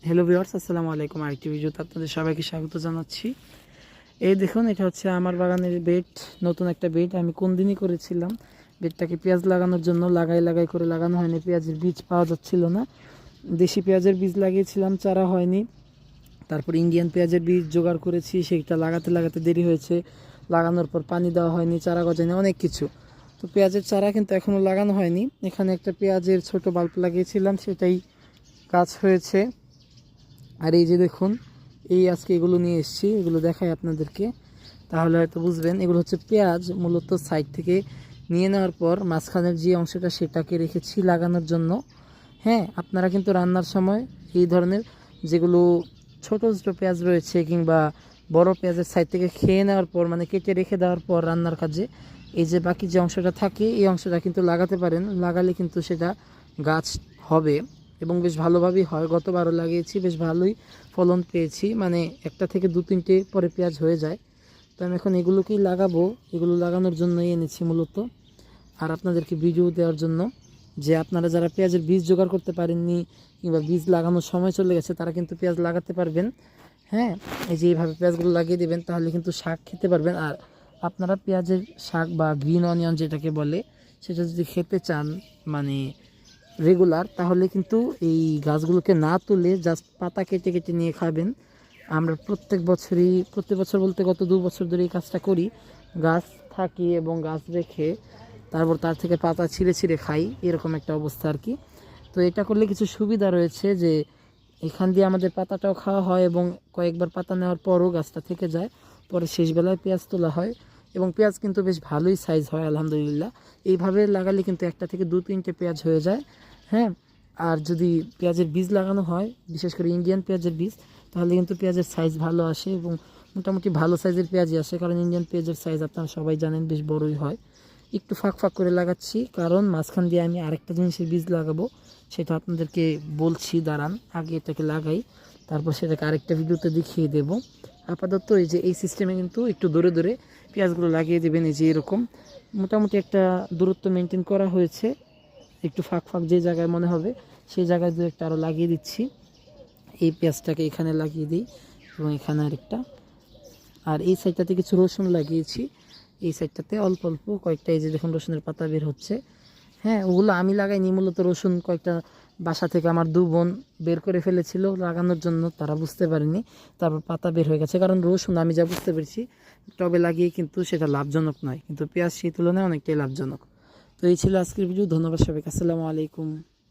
Hello viewers, আসসালামু আলাইকুম। আরেকটি ভিডিওতে আপনাদের সবাইকে স্বাগত জানাচ্ছি। এই দেখুন, এটা হচ্ছে আমার বাগানের বেড, নতুন একটা বেড আমি কোন দিনই করেছিলাম। বেডটাকে পেঁয়াজ লাগানোর জন্য লাগাই করে লাগানো হয়নি, পেঁয়াজের বীজ পাওয়া যাচ্ছিল না। দেশি পেঁয়াজের বীজ লাগিয়েছিলাম, চারা হয়নি। তারপর ইন্ডিয়ান পেঁয়াজের বীজ জোগাড় করেছি, সেটা লাগাতে দেরি হয়েছে। লাগানোর পর পানি দেওয়া হয়নি, চারা গজায়নি, অনেক কিছু। তো পেঁয়াজের চারা কিন্তু এখনও লাগানো হয়নি। এখানে একটা পেঁয়াজের ছোট বাল্ব লাগিয়েছিলাম, সেটাই গাছ হয়েছে। আর এই যে দেখুন, এই আজকে এগুলো নিয়ে এসেছি, এগুলো দেখাই আপনাদেরকে, তাহলে হয়তো বুঝবেন। এগুলো হচ্ছে পেঁয়াজ, মূলত সাইড থেকে নিয়ে নেওয়ার পর মাঝখানের যে অংশটা সেটাকে রেখেছি লাগানোর জন্য। হ্যাঁ, আপনারা কিন্তু রান্নার সময় এই ধরনের যেগুলো ছোটো ছোটো পেঁয়াজ রয়েছে কিংবা বড় পেঁয়াজের সাইড থেকে খেয়ে নেওয়ার পর, মানে কেটে রেখে দেওয়ার পর রান্নার কাজে এই যে বাকি যে অংশটা থাকে এই অংশটা কিন্তু লাগাতে পারেন। লাগালে কিন্তু সেটা গাছ হবে এবং বেশ ভালোভাবেই হয়। গতবারও লাগিয়েছি, বেশ ভালোই ফলন পেয়েছি, মানে একটা থেকে দু তিনটে পরে পেঁয়াজ হয়ে যায়। তো আমি এখন এগুলোকেই লাগাবো, এগুলো লাগানোর জন্যই এনেছি মূলত, আর আপনাদেরকে ভিডিও দেওয়ার জন্য, যে আপনারা যারা পেঁয়াজের বীজ জোগাড় করতে পারেননি কিংবা বীজ লাগানোর সময় চলে গেছে তারা কিন্তু পেঁয়াজ লাগাতে পারবেন। হ্যাঁ, এই যে এইভাবে পেঁয়াজগুলো লাগিয়ে দেবেন, তাহলে কিন্তু শাক খেতে পারবেন। আর আপনারা পেঁয়াজের শাক বা গ্রিন অনিয়ন যেটাকে বলে, সেটা যদি খেতে চান মানে রেগুলার, তাহলে কিন্তু এই গাছগুলোকে না তুলে জাস্ট পাতা কেটে কেটে নিয়ে খাবেন। আমরা প্রত্যেক বছর বলতে গত 2 বছর ধরে এই কাজটা করি। গাছ থাকি এবং গাছ রেখে তারপর তার থেকে পাতা ছিঁড়ে ছিঁড়ে খাই, এরকম একটা অবস্থা আর কি। তো এটা করলে কিছু সুবিধা রয়েছে, যে এখান দিয়ে আমাদের পাতাটাও খাওয়া হয় এবং কয়েকবার পাতা নেওয়ার পরও গাছটা থেকে যায়। পরে শেষবেলায় পেঁয়াজ তোলা হয় এবং পেঁয়াজ কিন্তু বেশ ভালোই সাইজ হয় আলহামদুলিল্লাহ। এইভাবে লাগালে কিন্তু একটা থেকে দু তিনটে পেঁয়াজ হয়ে যায়। হ্যাঁ, আর যদি পেঁয়াজের বীজ লাগানো হয়, বিশেষ করে ইন্ডিয়ান পেঁয়াজের বীজ, তাহলে কিন্তু পেঁয়াজের সাইজ ভালো আসে এবং মোটামুটি ভালো সাইজের পেঁয়াজই আসে। কারণ ইন্ডিয়ান পেঁয়াজের সাইজ আপনারা সবাই জানেন বেশ বড়ই হয়। একটু ফাঁক করে লাগাচ্ছি, কারণ মাঝখান দিয়ে আমি আরেকটা জিনিসের বীজ লাগাবো, সেটা আপনাদেরকে বলছি, দাঁড়ান আগে এটাকে লাগাই, তারপর সেটাকে আরেকটা ভিডিওতে দেখিয়ে দেব। আপাতত এই যে এই সিস্টেমে কিন্তু একটু দূরে পেঁয়াজগুলো লাগিয়ে দেবেন। এই যে এরকম মোটামুটি একটা দূরত্ব মেনটেন করা হয়েছে। একটু ফাঁক যে জায়গায় মনে হবে সেই জায়গায় দু একটা আরও লাগিয়ে দিচ্ছি। এই পেঁয়াজটাকে এখানে লাগিয়ে দিই এবং এখানে আরেকটা। আর এই সাইডটাতে কিছু রসুন লাগিয়েছি, এই সাইডটাতে অল্প কয়েকটা, এই যে দেখুন রসুনের পাতা বের হচ্ছে। হ্যাঁ, ওগুলো আমি লাগাইনি, মূলত রসুন কয়েকটা বাসা থেকে আমার 2 বোন বের করে ফেলেছিল লাগানোর জন্য, তারা বুঝতে পারেনি, তারপর পাতা বের হয়ে গেছে। কারণ রসুন আমি যা বুঝতে পেরেছি টবে লাগিয়ে কিন্তু সেটা লাভজনক নয়, কিন্তু পেঁয়াজ সেই তুলনায় অনেকটাই লাভজনক। তো এই ছিল আজকের ভিডিও। ধন্যবাদ সবাইকে, আসসালামু আলাইকুম।